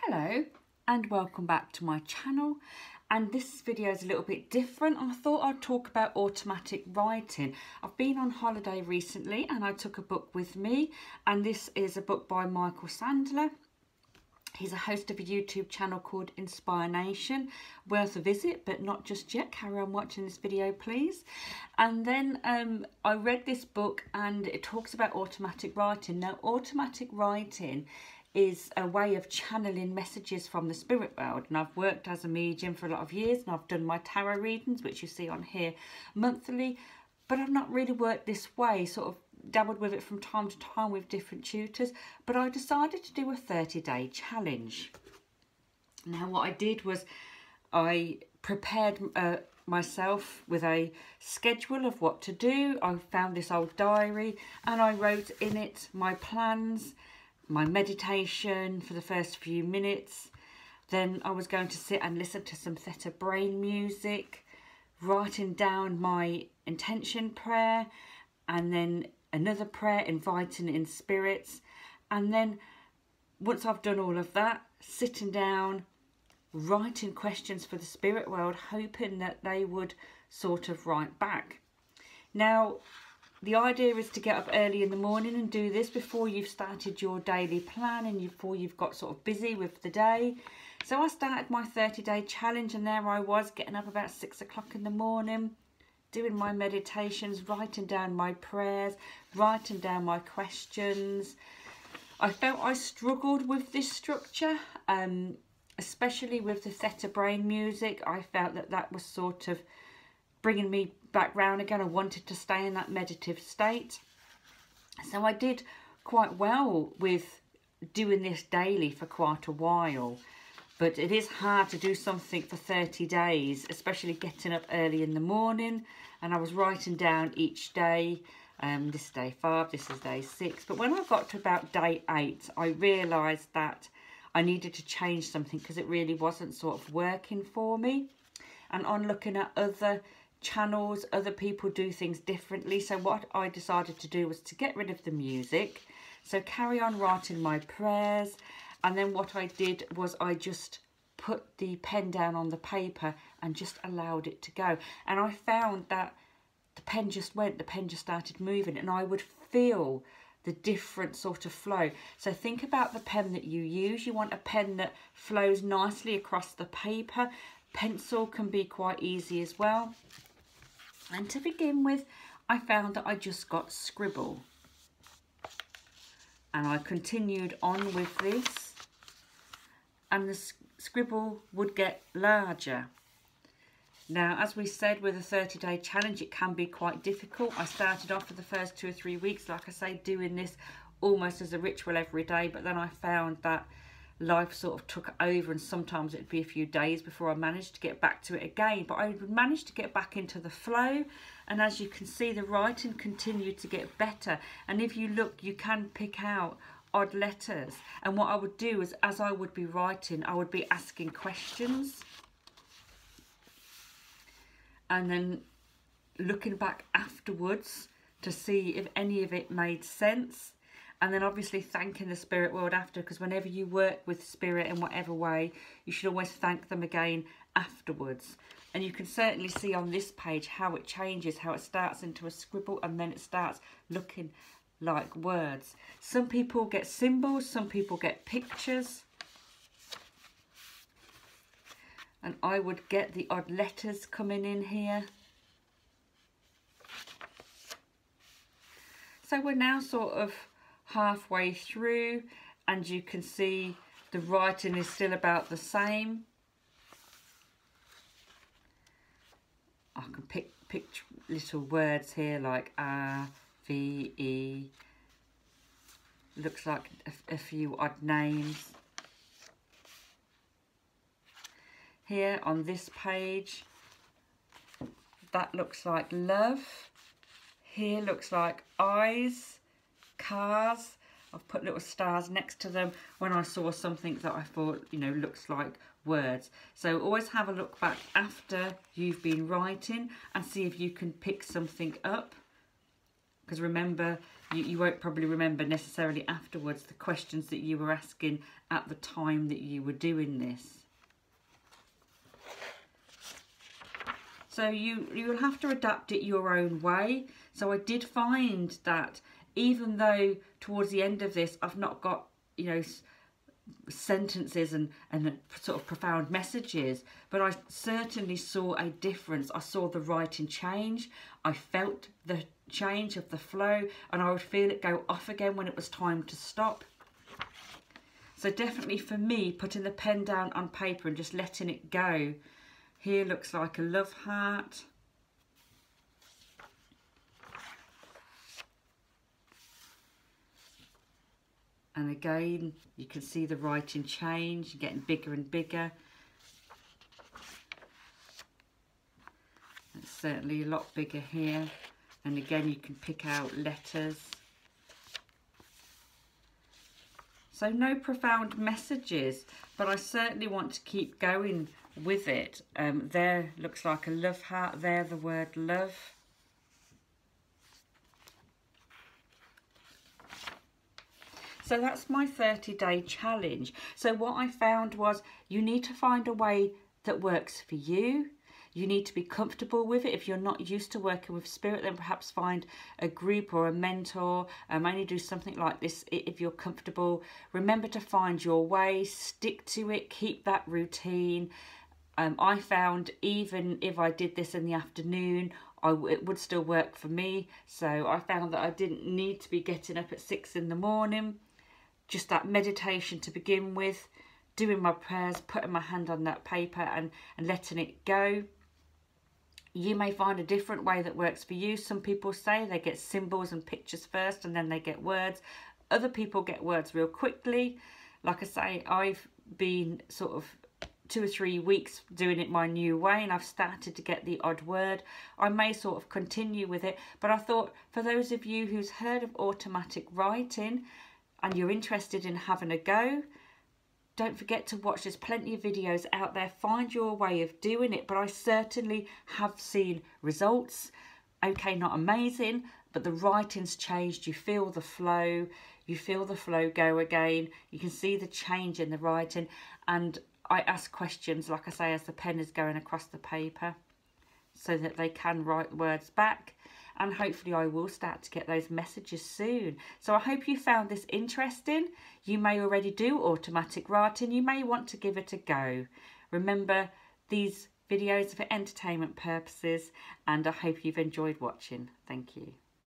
Hello and welcome back to my channel, and this video is a little bit different. I thought I'd talk about automatic writing. I've been on holiday recently and I took a book with me, and this is a book by Michael Sandler. He's a host of a YouTube channel called Inspire Nation. Worth a visit, but not just yet. Carry on watching this video, please. And then I read this book and it talks about automatic writing. Now, automatic writing is a way of channeling messages from the spirit world, and I've worked as a medium for a lot of years, and I've done my tarot readings, which you see on here, monthly, but I've not really worked this way, sort of dabbled with it from time to time with different tutors, but I decided to do a 30-day challenge. Now what I did was I prepared myself with a schedule of what to do. I found this old diary and I wrote in it my plans, my meditation for the first few minutes. Then I was going to sit and listen to some theta brain music, writing down my intention prayer, and then another prayer inviting in spirits. And then once I've done all of that, sitting down, writing questions for the spirit world, hoping that they would sort of write back. Now, the idea is to get up early in the morning and do this before you've started your daily plan and before you've got sort of busy with the day. So I started my 30-day challenge, and there I was getting up about 6 o'clock in the morning, doing my meditations, writing down my prayers, writing down my questions. I felt I struggled with this structure, especially with the theta brain music. I felt that that was sort of bringing me back round again. I wanted to stay in that meditative state. So I did quite well with doing this daily for quite a while. But it is hard to do something for 30 days, especially getting up early in the morning. And I was writing down each day, this is day 5, this is day 6. But when I got to about day 8, I realised that I needed to change something because it really wasn't sort of working for me. And on looking at other channels, other people do things differently. So what I decided to do was to get rid of the music. So carry on writing my prayers. And then what I did was I just put the pen down on the paper and just allowed it to go. And I found that the pen just went, the pen just started moving, and I would feel the different sort of flow. So think about the pen that you use. You want a pen that flows nicely across the paper. Pencil can be quite easy as well. And to begin with, I found that I just got scribble. And I continued on with this, and the scribble would get larger. Now, as we said, with a 30-day challenge, it can be quite difficult. I started off for the first 2 or 3 weeks, like I say, doing this almost as a ritual every day, but then I found that life sort of took over, and sometimes it'd be a few days before I managed to get back to it again. But I managed to get back into the flow, and as you can see, the writing continued to get better. And if you look, you can pick out odd letters, and what I would do is, as I would be writing, I would be asking questions and then looking back afterwards to see if any of it made sense. And then obviously thanking the spirit world after, because whenever you work with spirit in whatever way, you should always thank them again afterwards. And you can certainly see on this page how it changes, how it starts into a scribble and then it starts looking like words. Some people get symbols, some people get pictures. And I would get the odd letters coming in here. So we're now sort of halfway through, and you can see the writing is still about the same. I can pick little words here like R, V, E. Looks like a few odd names. Here on this page, that looks like love. Here looks like eyes, cars. I've put little stars next to them when I saw something that I thought, you know, looks like words. So always have a look back after you've been writing and see if you can pick something up. Because remember, you won't probably remember necessarily afterwards the questions that you were asking at the time that you were doing this. So you'll have to adapt it your own way. So I did find that even though towards the end of this I've not got, you know, sentences and sort of profound messages, but I certainly saw a difference. I saw the writing change. I felt the change of the flow, and I would feel it go off again when it was time to stop. So definitely for me, putting the pen down on paper and just letting it go. Here looks like a love heart. And again, you can see the writing change, getting bigger and bigger. It's certainly a lot bigger here. And again, you can pick out letters. So no profound messages, but I certainly want to keep going with it. There looks like a love heart, there the word love. So that's my 30-day challenge. So what I found was you need to find a way that works for you. You need to be comfortable with it. If you're not used to working with spirit, then perhaps find a group or a mentor. Only do something like this if you're comfortable. Remember to find your way, stick to it, keep that routine. I found even if I did this in the afternoon, it would still work for me. So I found that I didn't need to be getting up at 6 in the morning. Just that meditation to begin with, doing my prayers, putting my hand on that paper and letting it go. You may find a different way that works for you. Some people say they get symbols and pictures first and then they get words. Other people get words real quickly. Like I say, I've been sort of 2 or 3 weeks doing it my new way, and I've started to get the odd word. I may sort of continue with it, but I thought for those of you who's heard of automatic writing and you're interested in having a go, don't forget to watch. There's plenty of videos out there. Find your way of doing it. But I certainly have seen results. Okay, not amazing, but the writing's changed. You feel the flow. You feel the flow go again. You can see the change in the writing. And I ask questions, like I say, as the pen is going across the paper, so that they can write words back. And hopefully I will start to get those messages soon. So I hope you found this interesting. You may already do automatic writing. You may want to give it a go. Remember, these videos are for entertainment purposes, and I hope you've enjoyed watching. Thank you.